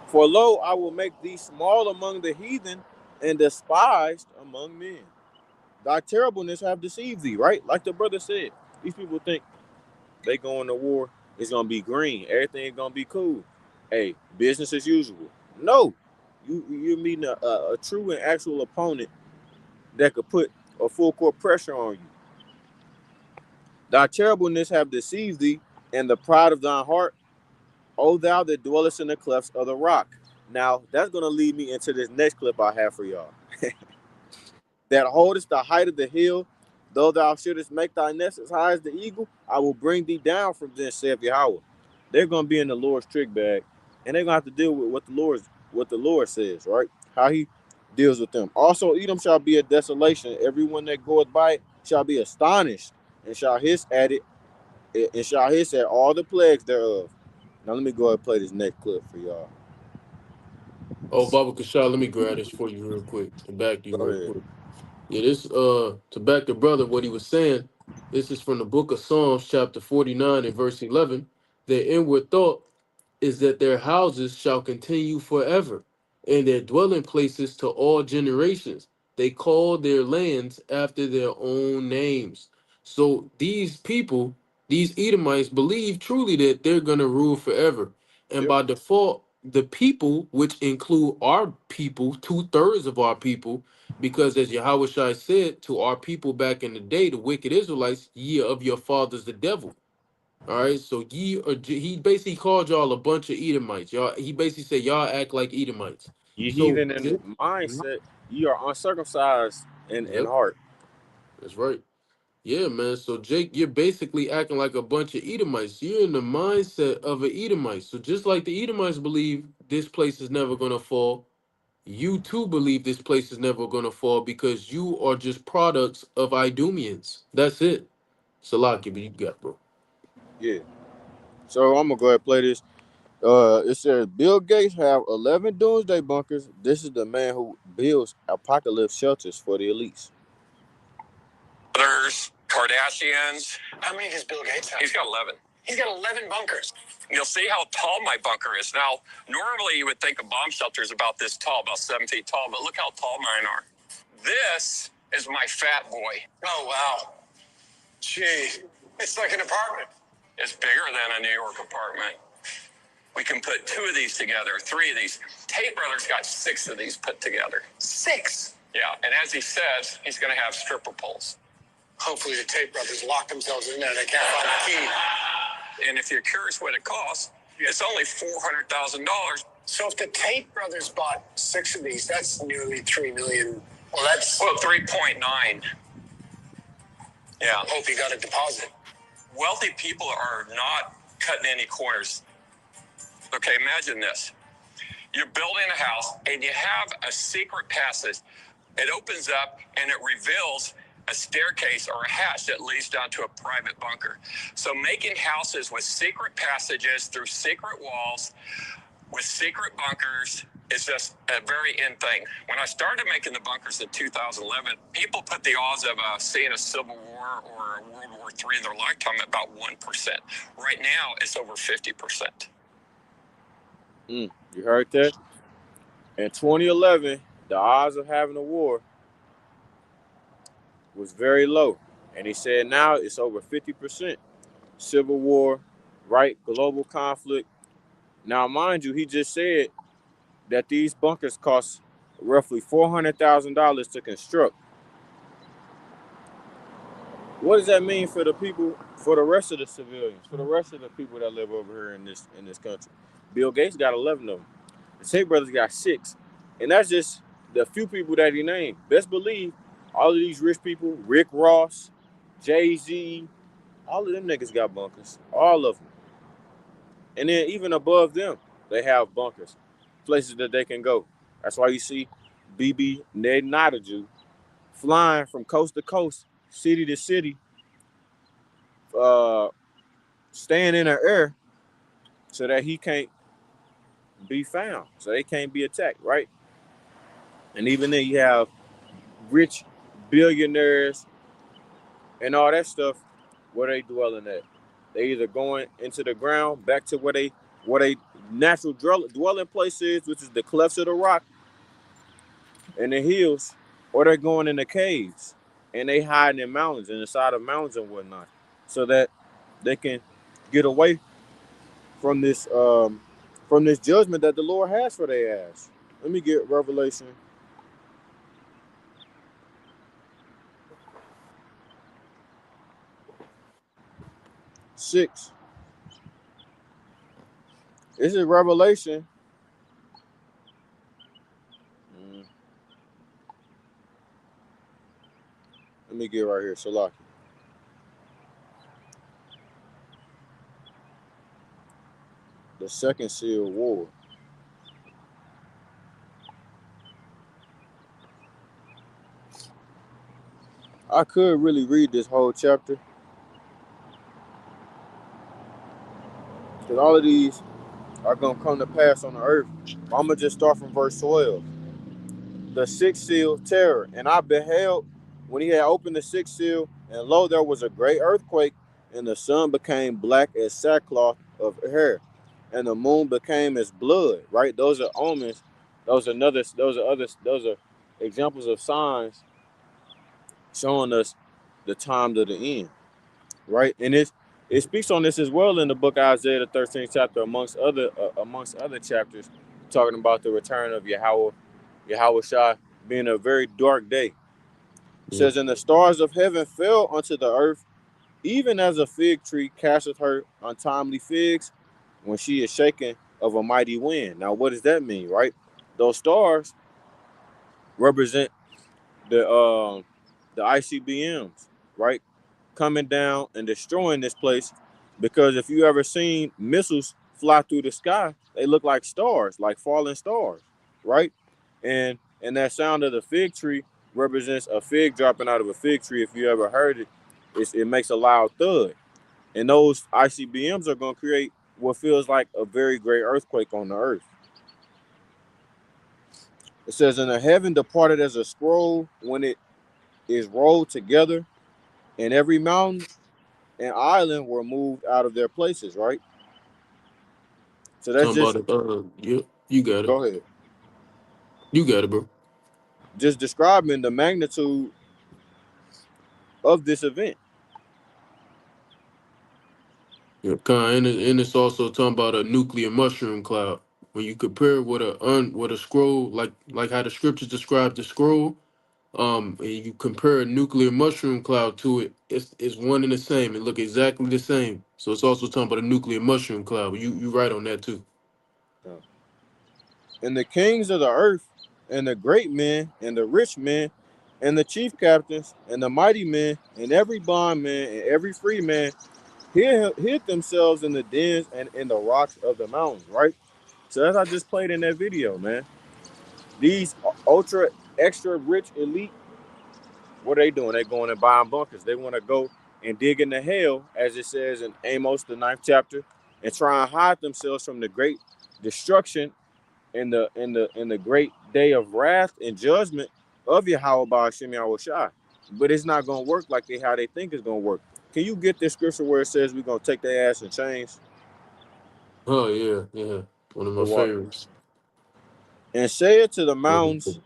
For lo, I will make thee small among the heathen and despised among men. Thy terribleness have deceived thee, right? Like the brother said, these people think they going to war, it's going to be green. Everything is going to be cool. Hey, business as usual. No, you're meeting a true and actual opponent that could put a full court pressure on you. Thy terribleness have deceived thee, and the pride of thine heart, O thou that dwellest in the clefts of the rock. Now, that's going to lead me into this next clip I have for y'all. That holdest the height of the hill, though thou shouldest make thy nest as high as the eagle, I will bring thee down from thence, saith Yahweh. They're going to be in the Lord's trick bag, and they're going to have to deal with what the Lord says, right? How he deals with them. Also, Edom shall be a desolation. Everyone that goeth by it shall be astonished, and shall hiss at it, and shall hiss at all the plagues thereof. Now, let me go ahead and play this next clip for y'all. Oh, Baba Kashal, let me grab this for you real quick and back you Go real ahead. quick. Yeah, this to back the brother what he was saying. This is from the book of Psalms, chapter 49 and verse 11. Their inward thought is that their houses shall continue forever, and their dwelling places to all generations. They call their lands after their own names. So these people, these Edomites, believe truly that they're gonna rule forever. And Yep. by default, the people, which include our people, 2/3 of our people, because as Yahweh Shai said to our people back in the day, the wicked Israelites, ye of your fathers the devil. All right, so he basically called y'all a bunch of Edomites. Y'all, he basically said y'all act like Edomites. You So heathen in mindset, you are uncircumcised in yep, heart. that's right. Yeah, man. So Jake, you're basically acting like a bunch of Edomites. You're in the mindset of an Edomite. So just like the Edomites believe this place is never gonna fall, you too believe this place is never gonna fall because you are just products of Idumeans. That's it. Salaki, but you got, bro. Yeah. So I'm gonna go ahead and play this. It says Bill Gates have 11 doomsday bunkers. This is the man who builds apocalypse shelters for the elites. Others, Kardashians. How many does Bill Gates have? He's got 11. He's got 11 bunkers. You'll see how tall my bunker is. Now, normally you would think a bomb shelter is about this tall, about 7 feet tall, but look how tall mine are. This is my fat boy. Oh, wow. Gee, it's like an apartment. It's bigger than a New York apartment. We can put 2 of these together, 3 of these. Tate Brothers got 6 of these put together. 6? Yeah, and as he says, he's going to have stripper poles. Hopefully the Tate Brothers locked themselves in there and they can't find the key. And if you're curious what it costs, it's only $400,000. So if the Tate Brothers bought 6 of these, that's nearly $3 million. Well, 3.9. Yeah. Hope you got a deposit. Wealthy people are not cutting any corners. Okay, imagine this. You're building a house and you have a secret passage. It opens up and it reveals a staircase or a hatch that leads down to a private bunker. So making houses with secret passages through secret walls with secret bunkers is just a very in thing. When I started making the bunkers in 2011, people put the odds of seeing a civil war or a World War III in their lifetime at about 1%. Right now, it's over 50%. You heard that? In 2011, the odds of having a war was very low. And he said now it's over 50%. Civil war, right? Global conflict. Now, mind you, he just said that these bunkers cost roughly $400,000 to construct. What does that mean for the people, for the rest of the civilians, for the rest of the people that live over here in this country? Bill Gates got 11 of them. The Tate brothers got 6. And that's just the few people that he named. Best believe all of these rich people, Rick Ross, Jay-Z, all of them niggas got bunkers. All of them. And then even above them, they have bunkers, places that they can go. That's why you see BB Netanyahu flying from coast to coast, city to city, staying in the air so that he can't be found, so they can't be attacked, right? And even then you have rich billionaires and all that stuff, where they dwelling at. They either going into the ground, back to where they natural dwelling place is, which is the clefts of the rock and the hills, or they're going in the caves and they hiding in mountains and inside of mountains and whatnot, so that they can get away from this judgment that the Lord has for their ass. Let me get Revelation 6. This is Revelation. Let me get right here, Salaki. The second seal war. I could really read this whole chapter, because all of these are going to come to pass on the earth. I'm going to just start from verse 12. The sixth seal, terror. And I beheld when he had opened the sixth seal, and lo, there was a great earthquake, and the sun became black as sackcloth of hair, and the moon became as blood. Right? Those are omens. Those are examples of signs showing us the time to the end. Right? And it speaks on this as well in the book of Isaiah, the 13th chapter, amongst other chapters, talking about the return of Yahweh Shai being a very dark day. It says, and the stars of heaven fell unto the earth, even as a fig tree casteth her untimely figs when she is shaken of a mighty wind. Now, what does that mean, right? Those stars represent the ICBMs, right? Coming down and destroying this place, because if you ever seen missiles fly through the sky, they look like stars, like falling stars, right? And that sound of the fig tree represents a fig dropping out of a fig tree. If you ever heard it, it makes a loud thud. And those ICBMs are going to create what feels like a very great earthquake on the earth. It says, and the heaven departed as a scroll when it is rolled together, and every mountain and island were moved out of their places, right? So that's just... You got it. Go ahead. You got it, bro. Just describing the magnitude of this event. Yeah, and it's also talking about a nuclear mushroom cloud. When you compare what a scroll, like how the scriptures describe the scroll, and you compare a nuclear mushroom cloud to it, it's one and the same. It look exactly the same. So it's also talking about a nuclear mushroom cloud. You right on that too. And the kings of the earth, and the great men, and the rich men, and the chief captains, and the mighty men, and every bondman, and every free man, hid themselves in the dens and in the rocks of the mountains, right? So as I just played in that video, man, these ultra extra rich elite What are they doing? They going and buying bunkers. They want to go and dig into hell, as it says in Amos, the 9th chapter, and try and hide themselves from the great destruction in the great day of wrath and judgment of Yahweh Ba'ashem Yahushua. But it's not gonna work like how they think it's gonna work. Can you get this scripture where it says we're gonna take their ass in chains? Oh yeah. One of my The water. favorites. And say it to the mountains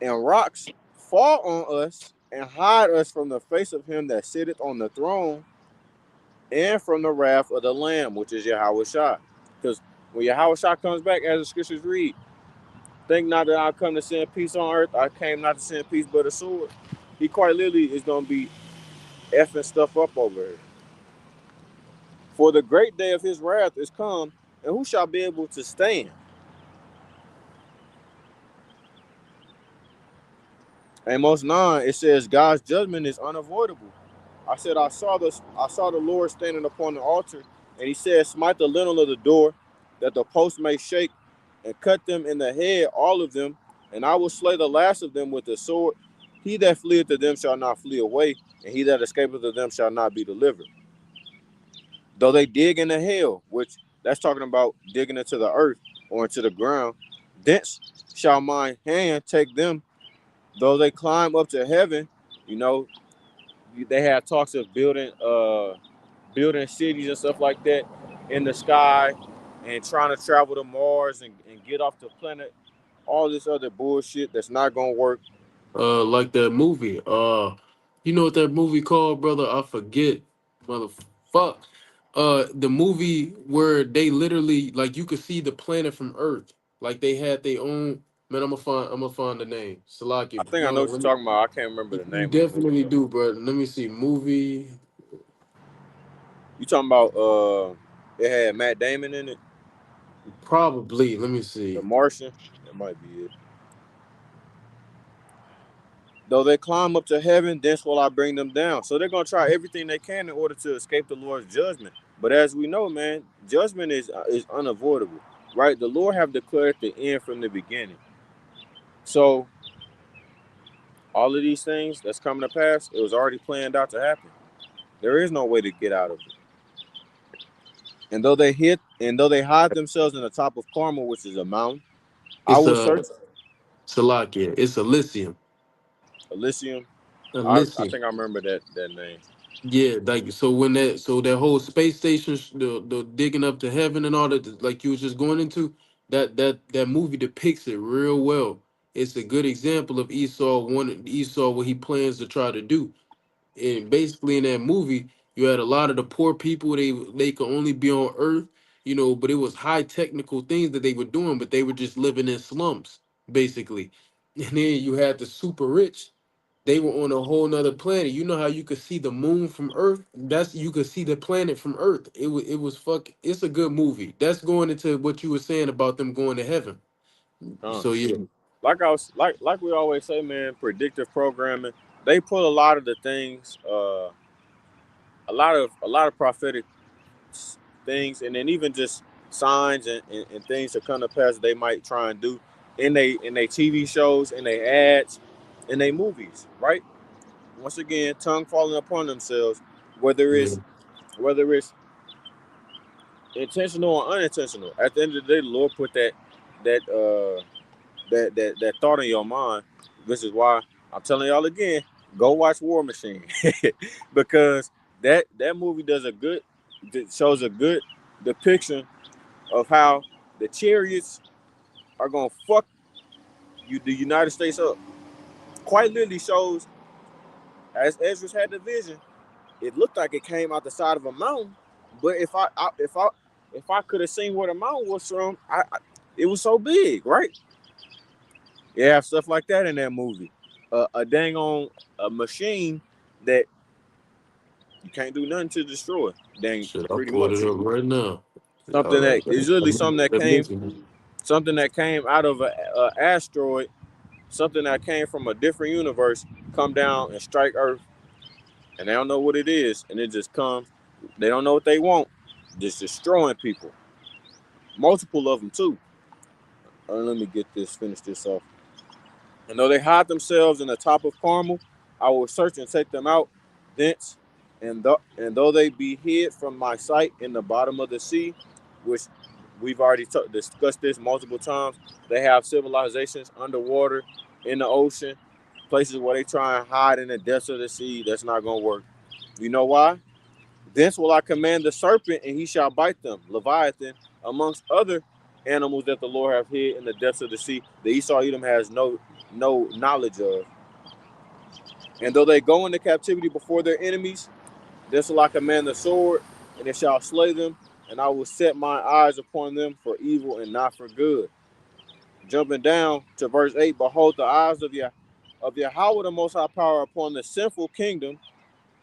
and rocks, fall on us and hide us from the face of him that sitteth on the throne and from the wrath of the Lamb, which is Yahushua. Because when Yahushua comes back, as the scriptures read, think not that I come to send peace on earth. I came not to send peace but a sword. He quite literally is going to be effing stuff up over here. For the great day of his wrath is come, and who shall be able to stand? Amos 9, it says God's judgment is unavoidable. I said I saw the Lord standing upon the altar, and he said, smite the lintel of the door, that the post may shake, and cut them in the head, all of them, and I will slay the last of them with the sword. He that fleeth to them shall not flee away, and he that escapeth to them shall not be delivered. Though they dig into hell, which that's talking about digging into the earth or into the ground, thence shall my hand take them. Though they climb up to heaven, you know, they have talks of building cities and stuff like that in the sky and trying to travel to Mars and get off the planet. All this other bullshit that's not gonna work. Like that movie. You know what that movie called, brother? I forget. Motherfuck. The movie where they literally like you could see the planet from Earth. Like they had their own. Man, I'm gonna find the name. I Salaki. think I know what you're talking about. I can't remember the You name of the movie definitely though. do, bro. Let me see. Movie. You talking about it had Matt Damon in it? Probably. Let me The see. Martian? That might be it. Though they climb up to heaven, thence will I bring them down. So they're gonna try everything they can in order to escape the Lord's judgment. But as we know, man, judgment is unavoidable, right? The Lord have declared the end from the beginning. So all of these things that's coming to pass, it was already planned out to happen. There is no way to get out of it. And though they hide themselves in the top of Carmel, which is a mountain, I It's will a search Salakia. It's Elysium. Elysium. I Elysium. think I remember that name. Yeah, like so when that whole space station, the digging up to heaven and all that, like you was just going into, that movie depicts it real well. It's a good example of Esau what he plans to try to do. And basically in that movie, you had a lot of the poor people. They could only be on Earth, but it was high technical things that they were doing, but they were just living in slums basically. And then you had the super rich. They were on a whole nother planet. You know how you could see the moon from Earth? That's you could see the planet from Earth. It was fuck. It's a good movie. That's going into what you were saying about them going to heaven. Huh. So yeah, Like we always say, man, predictive programming. They pull a lot of the things, a lot of prophetic things, and then even just signs and things to come to pass they might try and do in they TV shows, in they ads, in they movies, right? Once again, tongue falling upon themselves, whether yeah. it's whether it's intentional or unintentional. At the end of the day, the Lord put that that thought in your mind. This is why I'm telling y'all again, go watch War Machine. Because that movie shows a good depiction of how the chariots are gonna fuck the United States up. Quite literally shows, as Ezra's had the vision, it looked like it came out the side of a mountain. But if I could have seen where the mountain was from, it was so big, right? You have stuff like that in that movie. A dang on a machine that you can't do nothing to destroy. Dang, Shit, I pretty pulled much it up right now. something that is literally Elysium. something that came out of a asteroid, something that came from a different universe, come down and strike Earth, and they don't know what it is, and it just comes. They don't know what they want, just destroying people. Multiple of them too. Let me finish this off. And though they hide themselves in the top of Carmel, I will search and take them out thence, and though they be hid from my sight in the bottom of the sea, which we've already discussed this multiple times, they have civilizations underwater, in the ocean, places where they try and hide in the depths of the sea. That's not going to work. You know why? Thence will I command the serpent, and he shall bite them, Leviathan, amongst other animals that the Lord hath hid in the depths of the sea, that Esau Edom has no knowledge of. And though they go into captivity before their enemies, thence will I command the sword, and it shall slay them, and I will set my eyes upon them for evil and not for good. Jumping down to verse 8, behold, the eyes of Yahweh the Most High Power upon the sinful kingdom,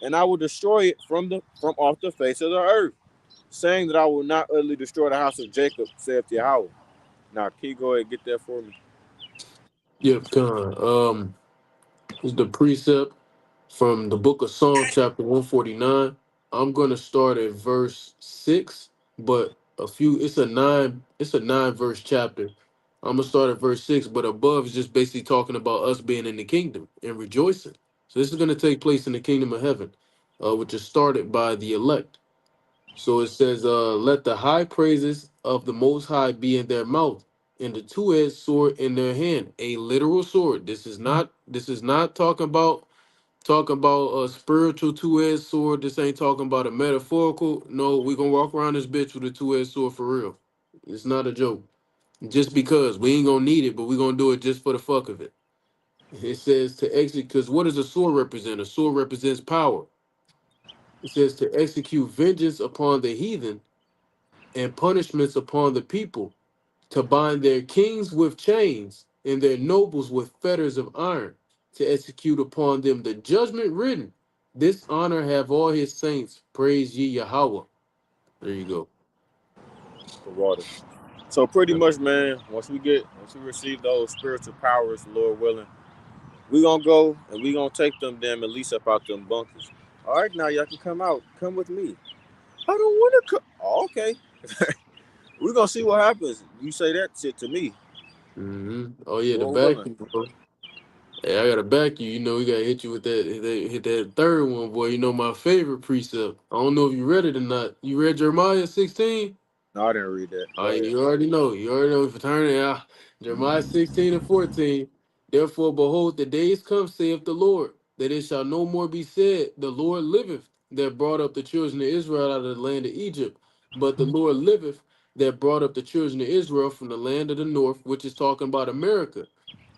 and I will destroy it from off the face of the earth, saying that I will not utterly destroy the house of Jacob, saith Yahweh. Now, Key, go ahead and get that for me. Yep, Con. Is the precept from the book of Psalm, chapter 149. I'm gonna start at verse 6, but it's a nine verse chapter. I'm gonna start at verse 6, but above is just basically talking about us being in the kingdom and rejoicing. So this is gonna take place in the kingdom of heaven, which is started by the elect. So it says, let the high praises of the Most High be in their mouth, and the two-edged sword in their hand, a literal sword. This is not talking about a spiritual two-edged sword. This ain't talking about a metaphorical. No, we gonna walk around this bitch with a two-edged sword for real. It's not a joke. Just because we ain't gonna need it, but we gonna do it just for the fuck of it. It says to execute, because what does a sword represent? A sword represents power. It says to execute vengeance upon the heathen and punishments upon the people, to bind their kings with chains and their nobles with fetters of iron, to execute upon them the judgment written. This honor have all his saints. Praise ye Yahweh. There you go. The water. So pretty much, man, once we receive those spiritual powers, Lord willing, we gonna go and we gonna take them damn at least up out them bunkers. All right, now y'all can come out. Come with me. I don't want to come. Oh, okay. We're gonna see what happens. You say that shit to me. Oh yeah, the Lord willing. vacuum, bro. Hey, I gotta back you. You know, we gotta hit you with that, hit that third one, boy. You know my favorite precept. I don't know if you read it or not. You read Jeremiah 16? No, I didn't read that. Oh, Go yeah, ahead. you already know. You already know fraternity. Jeremiah 16 and 14. Therefore, behold, the days come, saith the Lord, that it shall no more be said, the Lord liveth, that brought up the children of Israel out of the land of Egypt. But the Lord liveth, that brought up the children of Israel from the land of the north, which is talking about America.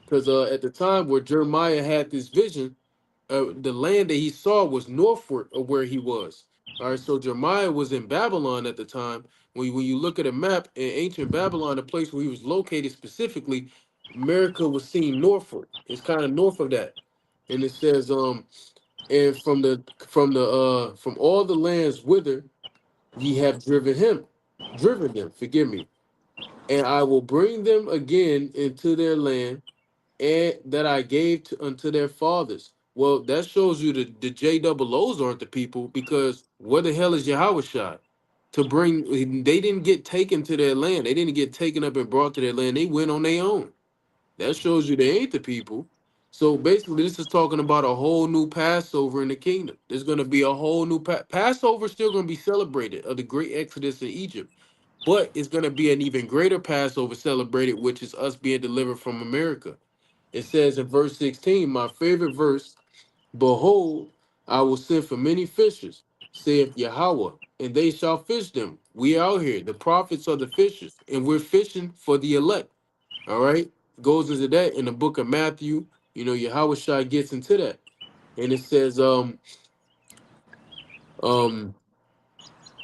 Because at the time where Jeremiah had this vision, the land that he saw was northward of where he was. All right, so Jeremiah was in Babylon at the time. When you look at a map in ancient Babylon, the place where he was located specifically, America was seen northward. It's kind of north of that, and it says, and from all the lands whither ye have driven them. Forgive me, and I will bring them again into their land and that I gave unto their fathers. Well, that shows you the J double O's aren't the people, because where the hell is Yahweh Shai? To bring, they didn't get taken to their land. They didn't get taken up and brought to their land. They went on their own. That shows you they ain't the people. So basically, this is talking about a whole new Passover in the kingdom. There's going to be a whole new Passover still going to be celebrated of the great Exodus in Egypt, but it's going to be an even greater Passover celebrated, which is us being delivered from America. It says in verse 16, my favorite verse, behold, I will send for many fishers, saith Yahweh, and they shall fish them. We out here, the prophets are the fishers, and we're fishing for the elect. All right? Goes into that in the book of Matthew. You know, Yahweh Shai gets into that. And it says, um,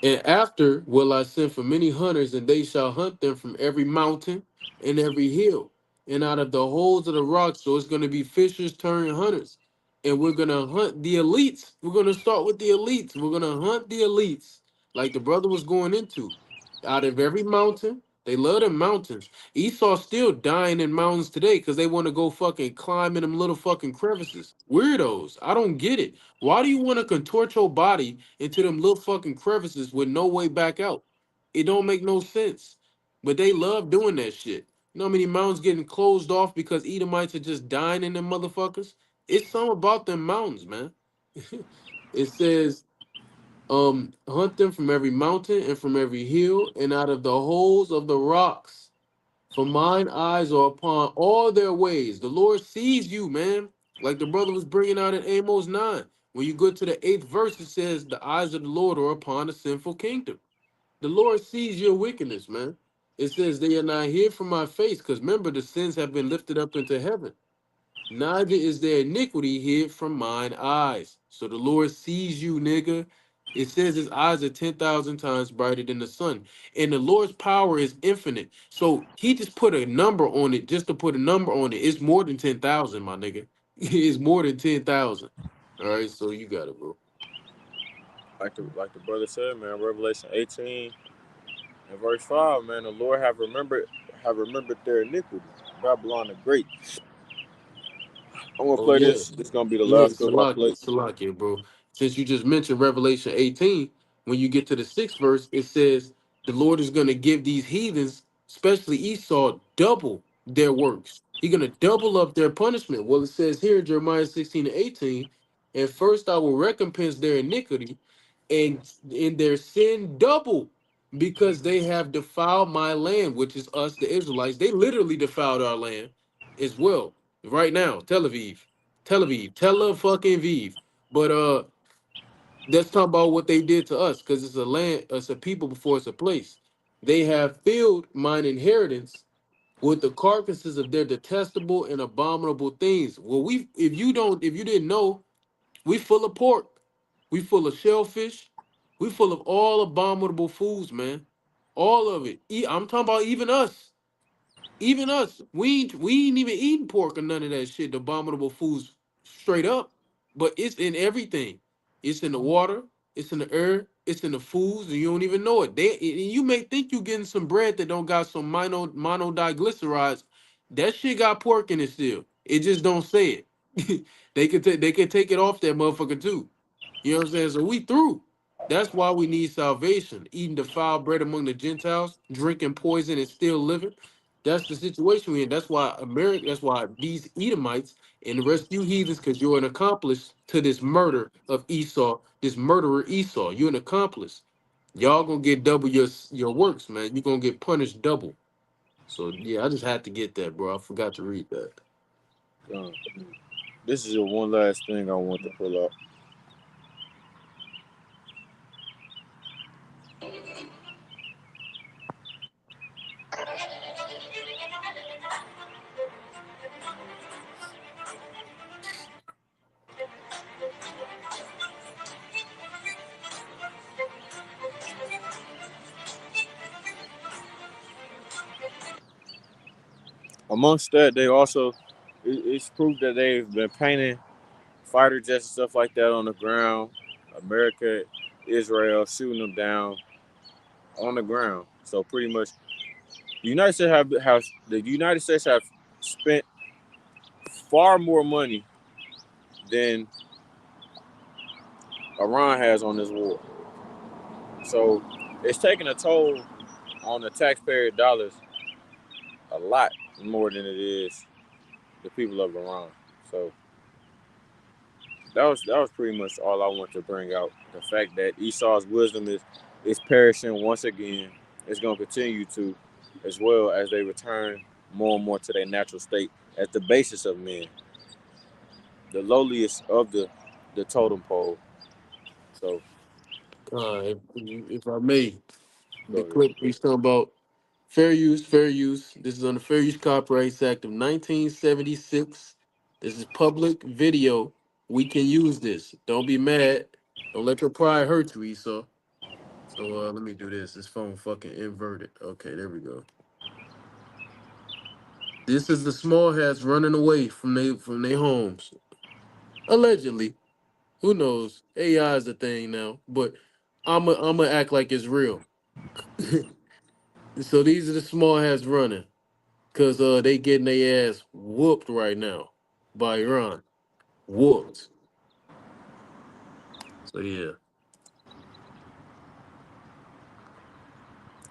and after will I send for many hunters, and they shall hunt them from every mountain and every hill, and out of the holes of the rocks. So it's going to be fishers turning hunters. And we're going to hunt the elites. We're going to start with the elites. We're going to hunt the elites, like the brother was going into. Out of every mountain, they love them mountains. Esau still dying in mountains today because they want to go fucking climb in them little fucking crevices. Weirdos. I don't get it. Why do you want to contort your body into them little fucking crevices with no way back out? It don't make no sense. But they love doing that shit. You know how many mountains getting closed off because Edomites are just dying in them motherfuckers? It's something about them mountains, man. It says, hunt them from every mountain and from every hill and out of the holes of the rocks. For mine eyes are upon all their ways. The Lord sees you, man. Like the brother was bringing out in Amos 9. When you go to the 8th verse, it says, the eyes of the Lord are upon the sinful kingdom. The Lord sees your wickedness, man. It says they are not hid from my face, because remember, the sins have been lifted up into heaven. Neither is their iniquity hid from mine eyes. So the Lord sees you, nigga. It says his eyes are 10,000 times brighter than the sun. And the Lord's power is infinite. So he just put a number on it just to put a number on it. It's more than 10,000, my nigga. It's more than 10,000. All right, so you got it, bro. Like the brother said, man, Revelation 18 and verse 5, man, the Lord have remembered their iniquity. Babylon the Great. I'm gonna Oh, play yeah. this. This is gonna be the Yeah, last clip I play. Salakia, bro. Since you just mentioned Revelation 18, when you get to the 6th verse, it says the Lord is going to give these heathens, especially Esau, double their works. He's going to double up their punishment. Well, it says here in Jeremiah 16 and 18, and first I will recompense their iniquity and in their sin double, because they have defiled my land, which is us, the Israelites. They literally defiled our land as well. Right now, Tel Aviv, fucking Viv. But let's talk about what they did to us, because it's a land, it's a people before it's a place. They have filled mine inheritance with the carcasses of their detestable and abominable things. Well, if you didn't know, we full of pork, we full of shellfish, we full of all abominable foods, man. All of it. I'm talking about even us. Even us, we ain't even eating pork or none of that shit, the abominable foods straight up. But it's in everything. It's in the water, it's in the air, it's in the foods, and you don't even know it. You may think you getting some bread that don't got some monodiglycerides. That shit got pork in it still. It just don't say it. They could take it off that motherfucker too. You know what I'm saying? So we through. That's why we need salvation. Eating defiled bread among the Gentiles, drinking poison and still living. That's the situation we're in. That's why America, that's why these Edomites and the rest of you heathens, because you're an accomplice to this murder of Esau, this murderer Esau. You're an accomplice. Y'all gonna get double your works, man. You're gonna get punished double. So yeah, I just had to get that, bro. I forgot to read that. This is the one last thing I want to pull up. Amongst that, they also it's proof that they've been painting fighter jets and stuff like that on the ground. America, Israel shooting them down on the ground. So pretty much, the United States have spent far more money than Iran has on this war. So it's taking a toll on the taxpayer dollars a lot more than it is the people of Iran. So that was pretty much all I want to bring out. The fact that Esau's wisdom is perishing once again. It's going to continue to, as well as they return more and more to their natural state as the basis of men, the lowliest of the totem pole. So If I may, go the ahead. clip he's talking about fair use, fair use. This is on the Fair Use Copyrights Act of 1976. This is public video. We can use this. Don't be mad. Don't let your pride hurt you, Esau. So let me do this. This phone fucking inverted. Okay, there we go. This is the small hats running away from their homes. Allegedly. Who knows? AI is a thing now, but I'm gonna act like it's real. So these are the small hats running. Cause they getting their ass whooped right now by Iran. Whooped. So yeah.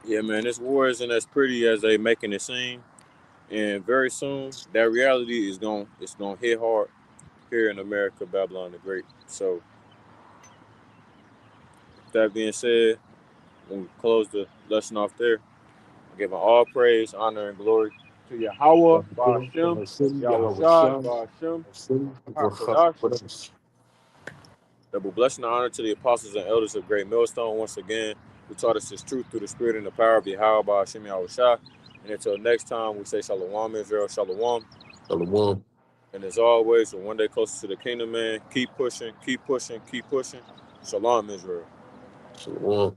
Yeah, man, this war isn't as pretty as they making it seem, and very soon that reality is going it's gonna hit hard. here in America, Babylon the Great. So, with that being said, when we close the lesson off there, giving all praise, honor, and glory to Yahweh, Ba'ashem, Yahweh Shah, Ba'ashem, HaKadosh. Double blessing and honor to the apostles and elders of Great Millstone once again, who taught us His truth through the Spirit and the power of Yahweh, Ba'ashem, Yahweh Shah. And until next time, we say Shalom, Israel, Shalom. Shalom. And as always, we're one day closer to the kingdom, man. Keep pushing, keep pushing, keep pushing. Shalom, Israel. Shalom.